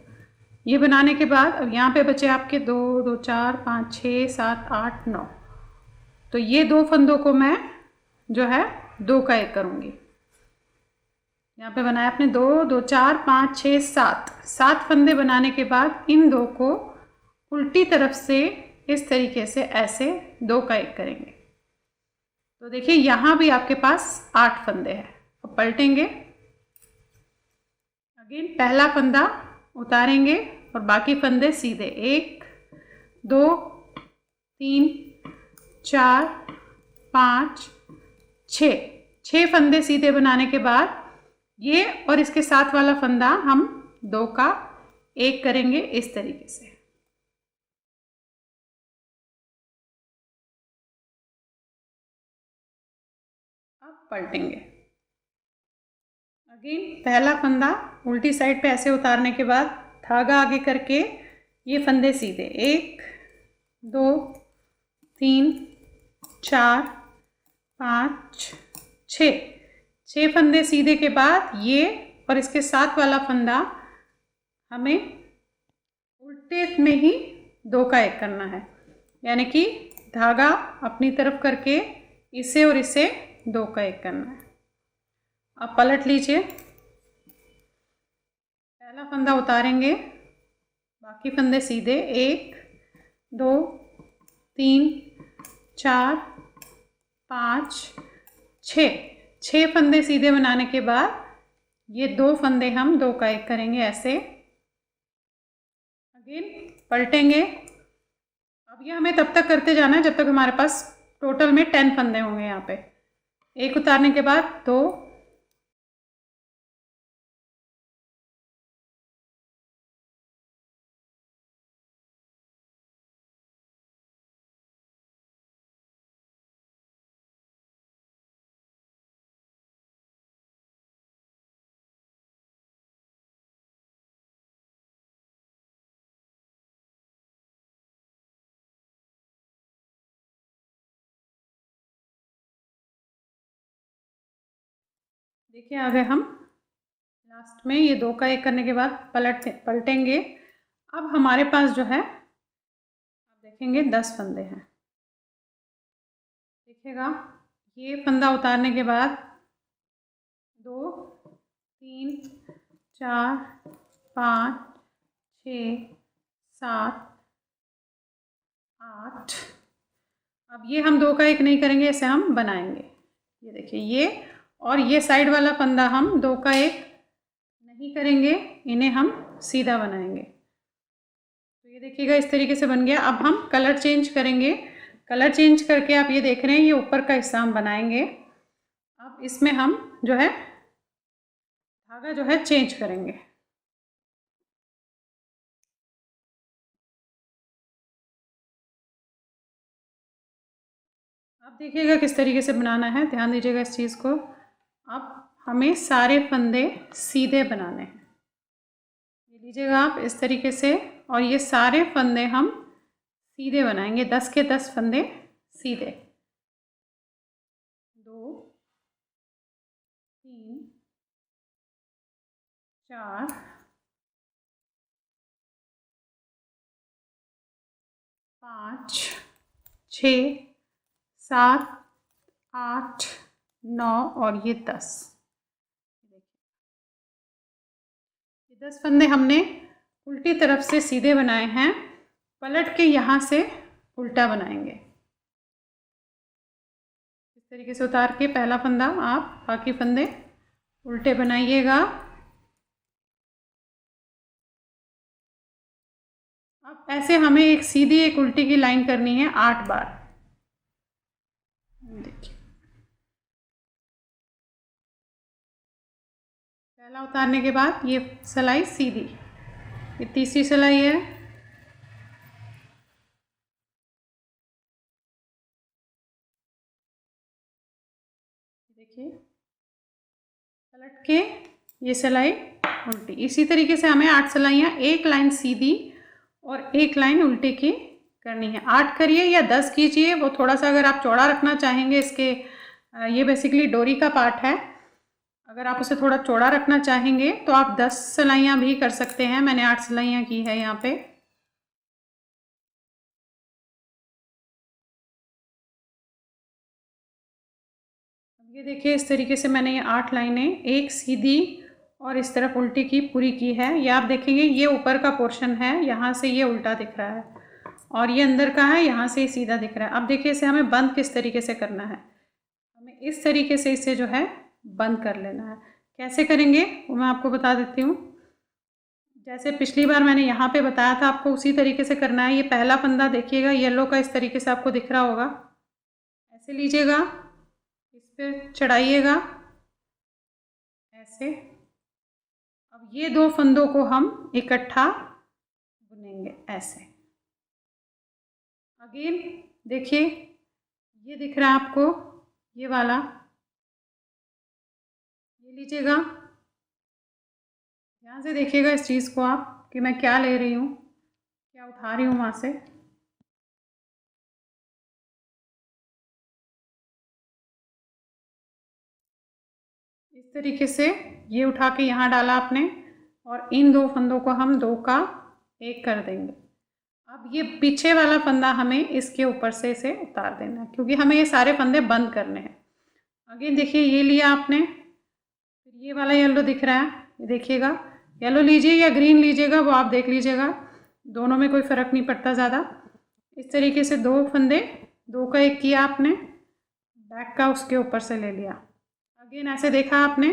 ये बनाने के बाद अब यहाँ पे बचे आपके 2 2 4 5 6 7 8 9। तो ये 2 फंदों को मैं जो है 2 का 1 करूँगी। यहाँ पे बनाया आपने 2 2 4 5 6 7 फंदे बनाने के बाद इन 2 को उल्टी तरफ से इस तरीके से ऐसे 2 का 1 करेंगे। तो देखिए यहाँ भी आपके पास 8 फंदे हैं। अब पलटेंगे, अगेन पहला फंदा उतारेंगे और बाकी फंदे सीधे, 1 2 3 4 5 6 फंदे सीधे बनाने के बाद ये और इसके साथ वाला फंदा हम 2 का 1 करेंगे इस तरीके से। अब पलटेंगे, अगेन पहला फंदा उल्टी साइड पे ऐसे उतारने के बाद धागा आगे करके ये फंदे सीधे, 1 2 3 4 5 6 फंदे सीधे के बाद ये और इसके साथ वाला फंदा हमें उल्टे में ही 2 का 1 करना है, यानी कि धागा अपनी तरफ करके इसे और इसे 2 का 1 करना है। अब पलट लीजिए, पहला फंदा उतारेंगे, बाकी फंदे सीधे, 1 2 3 4 5 6 फंदे सीधे बनाने के बाद ये 2 फंदे हम 2 का 1 करेंगे ऐसे। अगेन पलटेंगे। अब ये हमें तब तक करते जाना है जब तक हमारे पास टोटल में 10 फंदे होंगे। यहाँ पे 1 उतारने के बाद 2 देखिए आ गए हम लास्ट में। ये 2 का 1 करने के बाद पलटेंगे। अब हमारे पास जो है आप देखेंगे 10 फंदे हैं। देखिएगा, ये फंदा उतारने के बाद 2 3 4 5 6 7 8। अब ये हम 2 का 1 नहीं करेंगे, ऐसे हम बनाएंगे। ये देखिए, ये और ये साइड वाला फंदा हम 2 का 1 नहीं करेंगे, इन्हें हम सीधा बनाएंगे। तो ये देखिएगा इस तरीके से बन गया। अब हम कलर चेंज करेंगे। कलर चेंज करके आप ये देख रहे हैं, ये ऊपर का हिस्सा हम बनाएंगे। अब इसमें हम जो है धागा जो है चेंज करेंगे। अब देखिएगा किस तरीके से बनाना है, ध्यान दीजिएगा इस चीज़ को। अब हमें सारे फंदे सीधे बनाने हैं। ये लीजिएगा आप इस तरीके से, और ये सारे फंदे हम सीधे बनाएंगे, 10 के 10 फंदे सीधे। 2 3 4 5 6 7 8 9 और ये 10। ये 10 फंदे हमने उल्टी तरफ से सीधे बनाए हैं। पलट के यहाँ से उल्टा बनाएंगे। इस तरीके से उतार के पहला फंदा आप बाकी फंदे उल्टे बनाइएगा। अब ऐसे हमें एक सीधी एक उल्टी की लाइन करनी है 8 बार। देखिए, पहला उतारने के बाद ये सिलाई सीधी, ये तीसरी सिलाई है। देखिए, पलट के ये सिलाई उल्टी। इसी तरीके से हमें 8 सिलाइयाँ, एक लाइन सीधी और एक लाइन उल्टी की करनी है। 8 करिए या 10 कीजिए, वो थोड़ा सा अगर आप चौड़ा रखना चाहेंगे, इसके ये बेसिकली डोरी का पार्ट है, अगर आप उसे थोड़ा चौड़ा रखना चाहेंगे तो आप 10 सिलाइयाँ भी कर सकते हैं। मैंने 8 सिलाइयाँ की है यहाँ पे। अब ये देखिए इस तरीके से मैंने ये 8 लाइनें एक सीधी और इस तरफ उल्टी की पूरी की है। ये आप देखेंगे, ये ऊपर का पोर्शन है, यहाँ से ये उल्टा दिख रहा है, और ये अंदर का है, यहाँ से सीधा दिख रहा है। अब देखिए इसे हमें बंद किस तरीके से करना है। हमें इस तरीके से इसे जो है बंद कर लेना है। कैसे करेंगे वो मैं आपको बता देती हूँ। जैसे पिछली बार मैंने यहाँ पे बताया था, आपको उसी तरीके से करना है। ये पहला फंदा देखिएगा येलो का, इस तरीके से आपको दिख रहा होगा। ऐसे लीजिएगा, इस पर चढ़ाइएगा ऐसे। अब ये 2 फंदों को हम इकट्ठा बुनेंगे ऐसे। अगेन देखिए, ये दिख रहा है आपको, ये वाला, ये लीजिएगा, ध्यान से देखिएगा इस चीज़ को आप कि मैं क्या ले रही हूँ। क्या उठा रही हूँ वहाँ से। इस तरीके से ये उठा के यहाँ डाला आपने, और इन दो फंदों को हम 2 का 1 कर देंगे। अब ये पीछे वाला फंदा हमें इसके ऊपर से इसे उतार देना है, क्योंकि हमें ये सारे फंदे बंद करने हैं। अगेन देखिए, ये लिया आपने, फिर ये वाला येलो दिख रहा है, ये देखिएगा, येलो लीजिए या ग्रीन लीजिएगा वो आप देख लीजिएगा, दोनों में कोई फ़र्क नहीं पड़ता ज़्यादा। इस तरीके से 2 फंदे, 2 का 1 किया आपने, बैक का उसके ऊपर से ले लिया। अगेन ऐसे देखा आपने,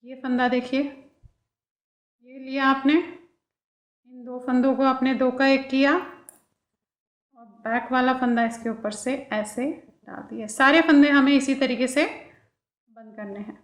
ये फंदा देखिए, ये लिया आपने, इन 2 फंदों को आपने 2 का 1 किया और बैक वाला फंदा इसके ऊपर से ऐसे डाल दिया। सारे फंदे हमें इसी तरीके से बंद करने हैं।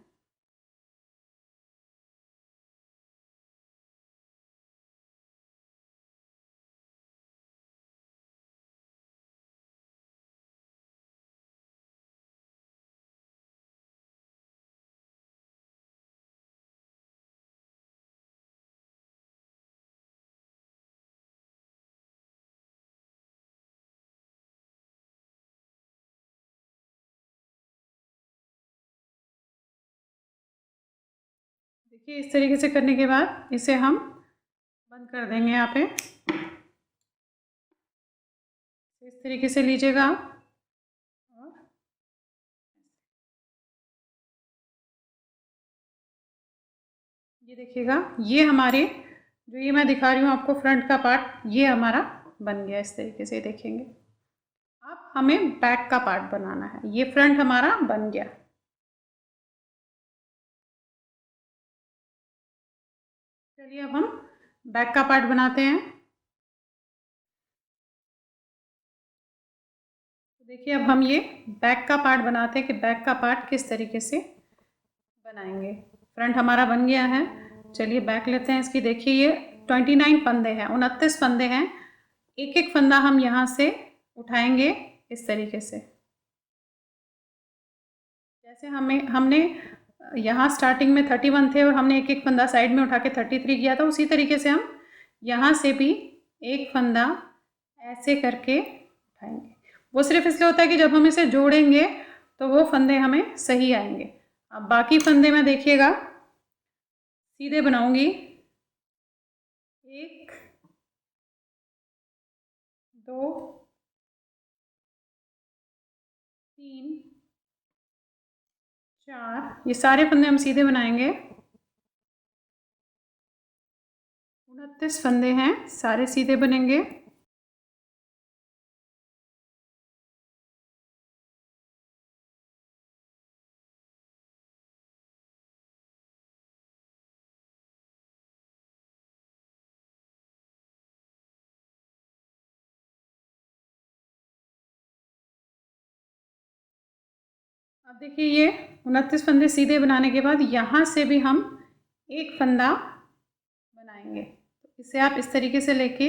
देखिए, इस तरीके से करने के बाद इसे हम बंद कर देंगे यहाँ पे। इस तरीके से लीजिएगा और ये देखिएगा, ये हमारे जो ये मैं दिखा रही हूँ आपको फ्रंट का पार्ट, ये हमारा बन गया। इस तरीके से देखेंगे। अब हमें बैक का पार्ट बनाना है। ये फ्रंट हमारा बन गया। चलिए अब हम बैक का पार्ट बनाते हैं। तो देखिए, अब हम ये बैक का पार्ट बनाते हैं कि बैक का पार्ट किस तरीके से बनाएंगे। फ्रंट हमारा बन गया है। चलिए बैक लेते हैं इसकी। देखिए, ये 29 फंदे हैं, 29 फंदे हैं। एक एक फंदा हम यहाँ से उठाएंगे इस तरीके से। जैसे हमने यहाँ स्टार्टिंग में 31 थे और हमने एक एक फंदा साइड में उठा के 33 किया था, उसी तरीके से हम यहाँ से भी एक फंदा ऐसे करके उठाएंगे। वो सिर्फ इसलिए होता है कि जब हम इसे जोड़ेंगे तो वो फंदे हमें सही आएंगे। अब बाकी फंदे में देखिएगा, सीधे बनाऊंगी। 1 2 3 4, ये सारे फंदे हम सीधे बनाएंगे। 29 फंदे हैं, सारे सीधे बनेंगे। अब देखिए, ये 29 फंदे सीधे बनाने के बाद यहाँ से भी हम एक फंदा बनाएंगे। तो इसे आप इस तरीके से लेके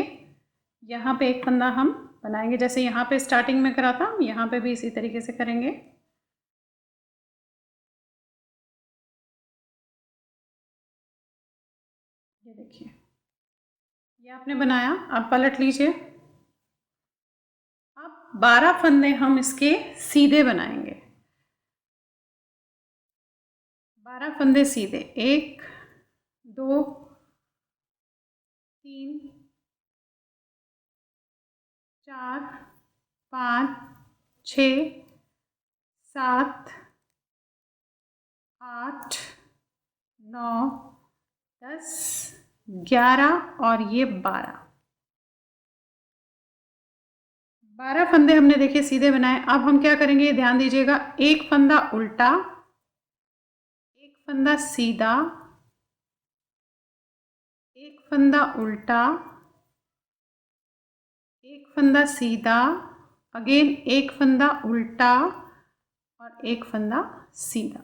यहाँ पे एक फंदा हम बनाएंगे, जैसे यहाँ पे स्टार्टिंग में करा था, यहाँ पे भी इसी तरीके से करेंगे। ये देखिए, ये आपने बनाया। अब पलट लीजिए। अब 12 फंदे हम इसके सीधे बनाएंगे। 12 फंदे सीधे, 1 2 3 4 5 6 7 8 9 10 11 और ये 12 फंदे हमने देखिए सीधे बनाए। अब हम क्या करेंगे, ये ध्यान दीजिएगा। एक फंदा उल्टा, एक फंदा सीधा, एक फंदा उल्टा, एक फंदा सीधा, अगेन एक फंदा उल्टा और एक फंदा सीधा।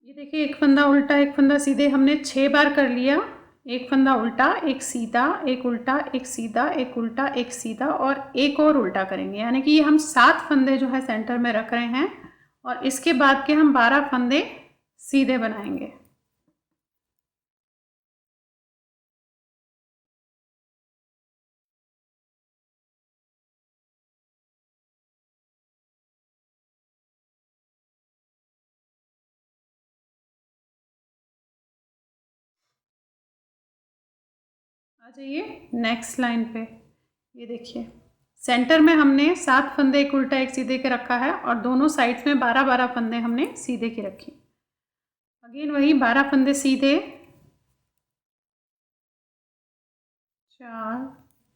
ये देखिए, एक फंदा उल्टा, एक फंदा सीधे हमने 6 बार कर लिया। एक फंदा उल्टा, एक सीधा, एक उल्टा, एक सीधा, एक उल्टा, एक सीधा और एक और उल्टा करेंगे। यानी कि ये हम 7 फंदे जो है सेंटर में रख रहे हैं और इसके बाद के हम 12 फंदे सीधे बनाएंगे। आ जाइए नेक्स्ट लाइन पे। ये देखिए सेंटर में हमने 7 फंदे एक उल्टा एक सीधे के रखा है और दोनों साइड्स में 12-12 फंदे हमने सीधे की रखी। अगेन वही 12 फंदे सीधे, 4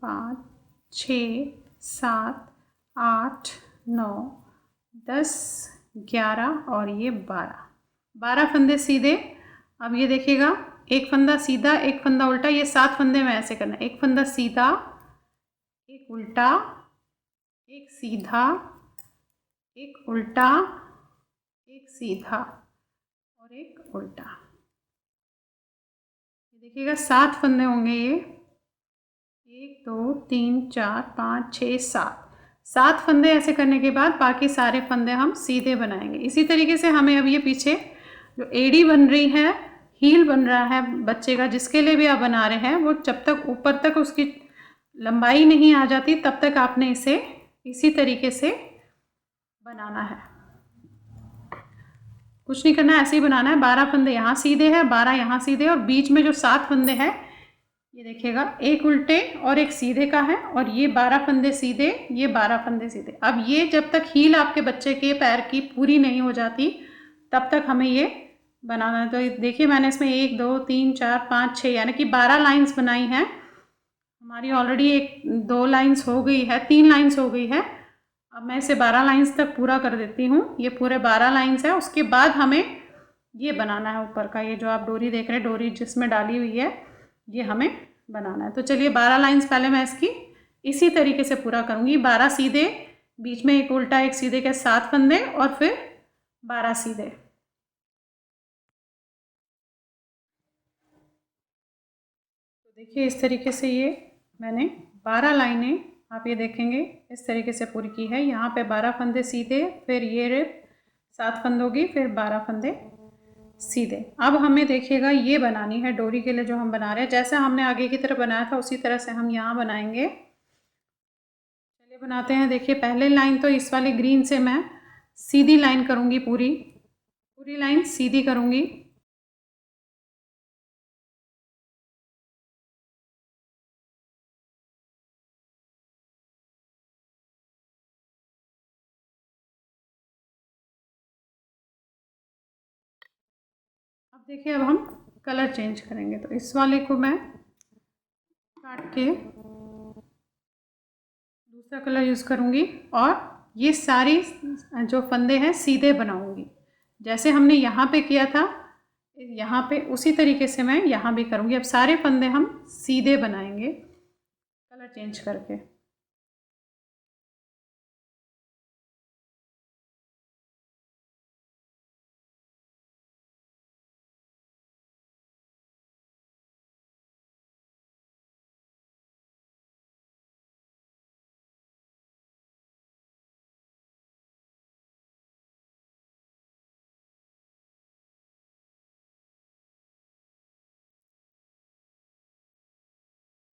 5 6 7 8 9 10 11 और ये 12 फंदे सीधे। अब ये देखिएगा एक फंदा सीधा एक फंदा उल्टा, ये 7 फंदे में ऐसे करना है। एक फंदा सीधा, एक उल्टा, एक सीधा, एक उल्टा, एक सीधा और एक उल्टा। ये देखिएगा 7 फंदे होंगे ये, 1 2 3 4 5 6 7 फंदे ऐसे करने के बाद बाकी सारे फंदे हम सीधे बनाएंगे। इसी तरीके से हमें अब ये पीछे जो एड़ी बन रही है, हील बन रहा है बच्चे का, जिसके लिए भी आप बना रहे हैं, वो जब तक ऊपर तक उसकी लंबाई नहीं आ जाती तब तक आपने इसे इसी तरीके से बनाना है। कुछ नहीं करना है, ऐसे ही बनाना है। 12 फंदे यहाँ सीधे हैं, 12 यहाँ सीधे, और बीच में जो 7 फंदे हैं ये देखिएगा एक उल्टे और एक सीधे का है, और ये 12 फंदे सीधे, ये 12 फंदे सीधे। अब ये जब तक हील आपके बच्चे के पैर की पूरी नहीं हो जाती तब तक हमें ये बनाना है। तो देखिए मैंने इसमें 1 2 3 4 5 6 यानी कि 12 लाइंस बनाई हैं हमारी। ऑलरेडी 2 लाइंस हो गई है, 3 लाइंस हो गई है। अब मैं इसे 12 लाइंस तक पूरा कर देती हूँ। ये पूरे 12 लाइंस है। उसके बाद हमें ये बनाना है ऊपर का, ये जो आप डोरी देख रहे हैं, डोरी जिसमें डाली हुई है, ये हमें बनाना है। तो चलिए 12 लाइंस पहले मैं इसकी इसी तरीके से पूरा करूँगी। 12 सीधे, बीच में एक उल्टा एक सीधे के 7 फंदे और फिर 12 सीधे। तो देखिए इस तरीके से ये मैंने 12 लाइनें, आप ये देखेंगे इस तरीके से पूरी की है। यहाँ पे 12 फंदे सीधे, फिर ये 7 फंदों की, फिर 12 फंदे सीधे। अब हमें देखिएगा ये बनानी है डोरी के लिए जो हम बना रहे हैं। जैसे हमने आगे की तरफ बनाया था उसी तरह से हम यहाँ बनाएंगे। चलिए बनाते हैं। देखिए पहले लाइन तो इस वाले ग्रीन से मैं सीधी लाइन करूँगी, पूरी लाइन सीधी करूँगी। अब देखिए अब हम कलर चेंज करेंगे। तो इस वाले को मैं काट के दूसरा कलर यूज़ करूँगी और ये सारी जो फंदे हैं सीधे बनाऊँगी। जैसे हमने यहाँ पे किया था, यहाँ पे उसी तरीके से मैं यहाँ भी करूँगी। अब सारे फंदे हम सीधे बनाएंगे कलर चेंज करके।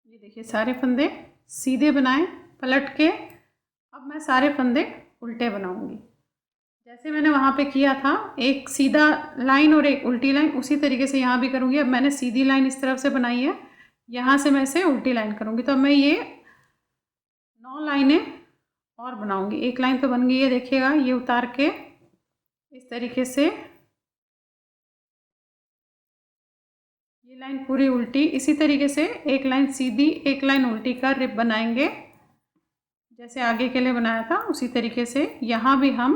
ये देखिए सारे फंदे सीधे बनाए पलट के। अब मैं सारे फंदे उल्टे बनाऊंगी। जैसे मैंने वहाँ पे किया था, एक सीधा लाइन और एक उल्टी लाइन, उसी तरीके से यहाँ भी करूँगी। अब मैंने सीधी लाइन इस तरफ से बनाई है, यहाँ से मैं इसे उल्टी लाइन करूँगी। तो अब मैं ये 9 लाइनें और बनाऊँगी। एक लाइन तो बन गई है, देखिएगा ये उतार के इस तरीके से ये लाइन पूरी उल्टी, इसी तरीके से एक लाइन सीधी एक लाइन उल्टी का रिप बनाएंगे जैसे आगे के लिए बनाया था उसी तरीके से। यहाँ भी हम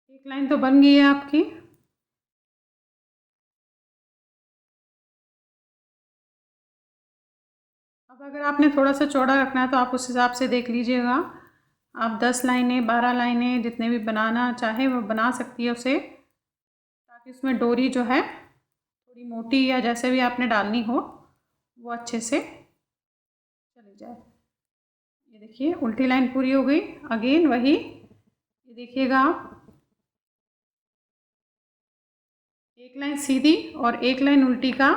एक लाइन तो बन गई है आपकी। अब अगर आपने थोड़ा सा चौड़ा रखना है तो आप उस हिसाब से देख लीजिएगा। आप 10 लाइनें 12 लाइनें जितने भी बनाना चाहे वो बना सकती है उसे, ताकि उसमें डोरी जो है थोड़ी मोटी या जैसे भी आपने डालनी हो वो अच्छे से चली जाए। ये देखिए उल्टी लाइन पूरी हो गई। अगेन वही, ये देखिएगा आप एक लाइन सीधी और एक लाइन उल्टी का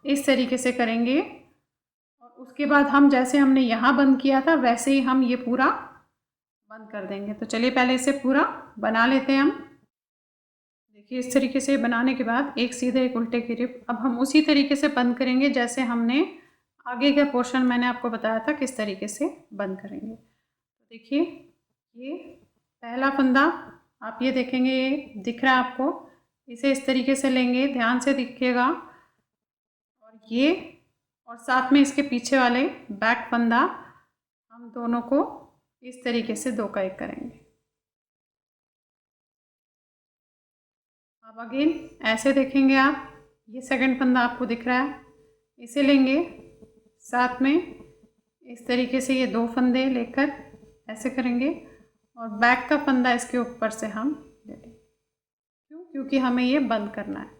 इस तरीके से करेंगे, और उसके बाद हम जैसे हमने यहाँ बंद किया था वैसे ही हम ये पूरा बंद कर देंगे। तो चलिए पहले इसे पूरा बना लेते हैं हम। देखिए इस तरीके से बनाने के बाद एक सीधे एक उल्टे की रिप अब हम उसी तरीके से बंद करेंगे जैसे हमने आगे का पोर्शन मैंने आपको बताया था किस तरीके से बंद करेंगे। तो देखिए ये पहला फंदा आप ये देखेंगे, ये दिख रहा है आपको, इसे इस तरीके से लेंगे, ध्यान से दिखेगा, और ये और साथ में इसके पीछे वाले बैक फंदा हम दोनों को इस तरीके से 2 का 1 करेंगे। अब अगेन ऐसे देखेंगे आप, ये सेकंड फंदा आपको दिख रहा है, इसे लेंगे, साथ में इस तरीके से ये 2 फंदे लेकर ऐसे करेंगे और बैक का फंदा इसके ऊपर से हम ले लेंगे। क्यों? क्योंकि हमें ये बंद करना है।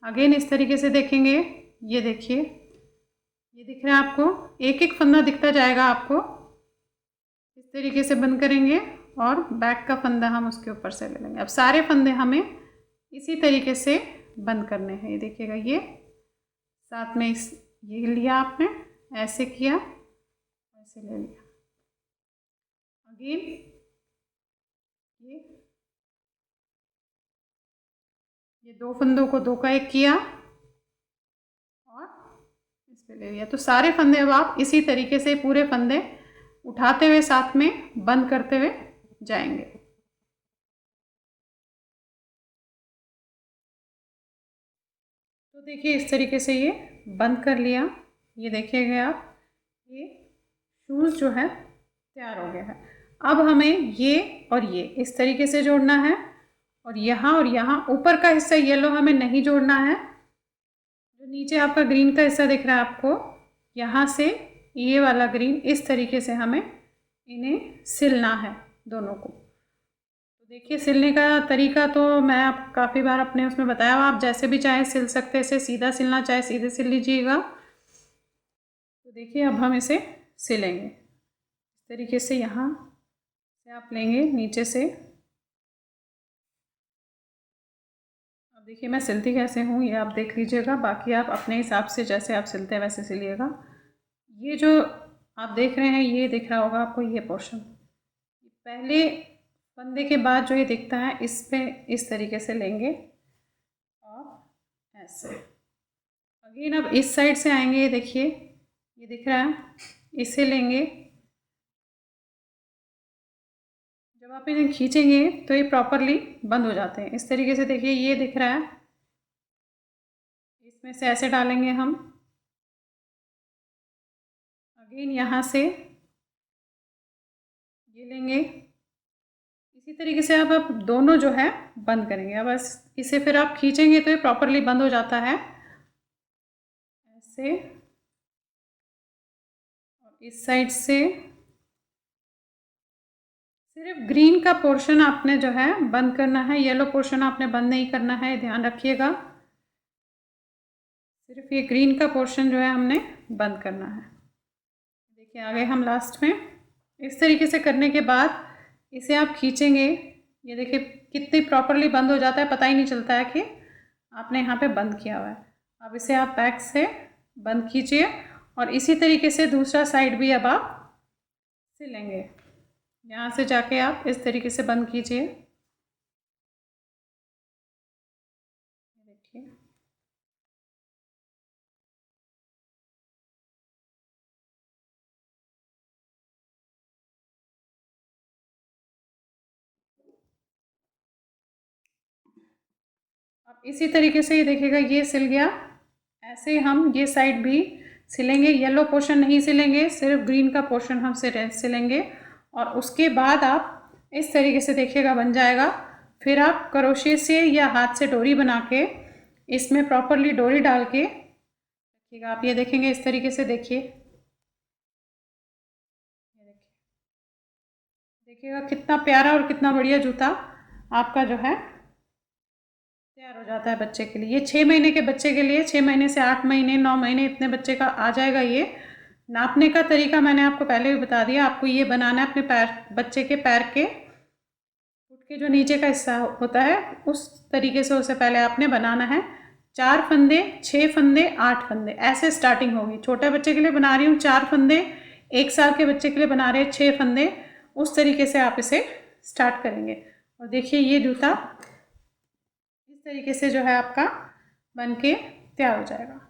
अगेन इस तरीके से देखेंगे, ये देखिए ये दिख रहा है आपको, एक एक फंदा दिखता जाएगा आपको, इस तरीके से बंद करेंगे और बैक का फंदा हम उसके ऊपर से ले लेंगे। अब सारे फंदे हमें इसी तरीके से बंद करने हैं। ये देखिएगा, ये साथ में इस ये लिया आपने, ऐसे किया, ऐसे ले लिया। अगेन ये 2 फंदों को 2 का 1 किया और इस पे ले लिया। तो सारे फंदे अब आप इसी तरीके से पूरे फंदे उठाते हुए साथ में बंद करते हुए जाएंगे। तो देखिए इस तरीके से ये बंद कर लिया। ये देखिएगा आप, ये शूज़ जो है तैयार हो गया है। अब हमें ये और ये इस तरीके से जोड़ना है, और यहाँ ऊपर का हिस्सा येलो हमें नहीं जोड़ना है। जो नीचे आपका ग्रीन का हिस्सा दिख रहा है आपको, यहाँ से ये वाला ग्रीन इस तरीके से हमें इन्हें सिलना है दोनों को। तो देखिए सिलने का तरीका तो मैं आप काफ़ी बार अपने उसमें बताया हुआ, आप जैसे भी चाहे सिल सकते हैं। इसे सीधा सिलना चाहे सीधे सिल लीजिएगा। तो देखिए अब हम इसे सिलेंगे इस तरीके से, यहाँ से आप लेंगे नीचे से। अब देखिए मैं सिलती कैसे हूँ ये आप देख लीजिएगा, बाकी आप अपने हिसाब से जैसे आप सिलते हैं वैसे सिलिएगा। ये जो आप देख रहे हैं, ये दिख रहा होगा आपको, ये पोर्शन पहले फंदे के बाद जो ये दिखता है, इस पे इस तरीके से लेंगे और ऐसे। अगेन अब इस साइड से आएंगे, ये देखिए ये दिख रहा है, इसे लेंगे। जब आप इन्हें खींचेंगे तो ये प्रॉपरली बंद हो जाते हैं। इस तरीके से देखिए ये दिख रहा है, इसमें से ऐसे डालेंगे हम। अगेन यहाँ से ये लेंगे, इसी तरीके से अब दोनों जो है बंद करेंगे। अब बस इसे फिर आप खींचेंगे तो ये प्रॉपरली बंद हो जाता है ऐसे। और इस साइड से सिर्फ ग्रीन का पोर्शन आपने जो है बंद करना है, येलो पोर्शन आपने बंद नहीं करना है, ध्यान रखिएगा। सिर्फ ये ग्रीन का पोर्शन जो है हमने बंद करना है। देखिए आगे हम लास्ट में इस तरीके से करने के बाद इसे आप खींचेंगे, ये देखिए कितनी प्रॉपरली बंद हो जाता है, पता ही नहीं चलता है कि आपने यहाँ पे बंद किया हुआ है। अब इसे आप बैक से बंद कीजिए और इसी तरीके से दूसरा साइड भी अब आप सिलेंगे। यहाँ से जाके आप इस तरीके से बंद कीजिए। देखिए अब इसी तरीके से ये देखिएगा ये सिल गया। ऐसे हम ये साइड भी सिलेंगे, येलो पोर्शन नहीं सिलेंगे, सिर्फ ग्रीन का पोर्शन हम सिलेंगे। और उसके बाद आप इस तरीके से देखिएगा बन जाएगा। फिर आप क्रोशे से या हाथ से डोरी बना के इसमें प्रॉपरली डोरी डाल के रखिएगा। आप ये देखेंगे इस तरीके से, देखिए देखिएगा कितना प्यारा और कितना बढ़िया जूता आपका जो है तैयार हो जाता है बच्चे के लिए। ये 6 महीने के बच्चे के लिए, 6 महीने से 8 महीने 9 महीने इतने बच्चे का आ जाएगा। ये नापने का तरीका मैंने आपको पहले भी बता दिया। आपको ये बनाना है अपने पैर, बच्चे के पैर के फुट के जो नीचे का हिस्सा होता है उस तरीके से उसे पहले आपने बनाना है। 4 फंदे, 6 फंदे, 8 फंदे ऐसे स्टार्टिंग होगी। छोटे बच्चे के लिए बना रही हूँ 4 फंदे, 1 साल के बच्चे के लिए बना रहे हैं 6 फंदे। उस तरीके से आप इसे स्टार्ट करेंगे। और देखिए ये जूता इस तरीके से जो है आपका बन के तैयार हो जाएगा।